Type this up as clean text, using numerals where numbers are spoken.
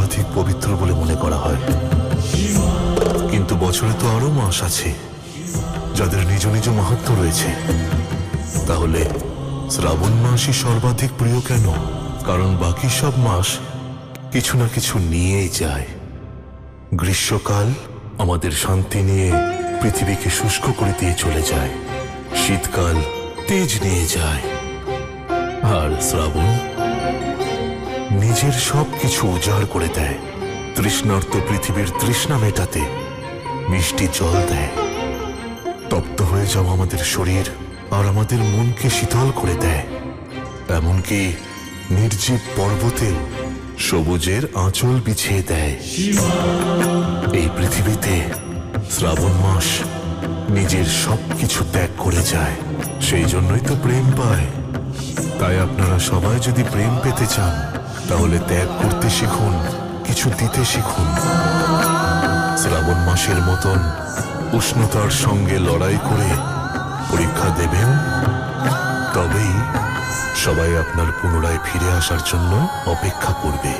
সর্বাধিক পবিত্র বলে মনে করা হয়। কিন্তু বছরে তো আরো মাস আছে যাদের নিজ নিজ মাহাত্ম্য রয়েছে। তাহলে শ্রাবণ মাসই সর্বাধিক প্রিয় কেন? কারণ বাকি সব মাস কিছু না কিছু নিয়েই যায়। গ্রীষ্মকাল আমাদের শান্তি নিয়ে পৃথিবীকে শুষ্ক করে দিয়ে চলে যায়, শীতকাল তেজ নিয়ে যায়, আর শ্রাবণ নিজের সব কিছু উজাড় করে দেয়। তৃষ্ণার্ত পৃথিবীর তৃষ্ণা মেটাতে মিষ্টি জল দেয়। তপ্ত হয়ে যাওয়া আমাদের শরীর আর আমাদের মনকে শীতল করে দেয়। এমনকি নির্জীব পর্বতেও সবুজের আঁচল বিছিয়ে দেয়। এই পৃথিবীতে শ্রাবণ মাস নিজের সবকিছু ত্যাগ করে যায়। সেই জন্যই তো প্রেম পায়। তাই আপনারা সবাই যদি প্রেম পেতে চান তাহলে ত্যাগ করতে শিখুন, কিছু দিতে শিখুন। শ্রাবণ মাসের মতন উষ্ণতার সঙ্গে লড়াই করে পরীক্ষা দেবেন, তবেই সবাই আপনার পুনরায় ফিরে আসার জন্য অপেক্ষা করবে।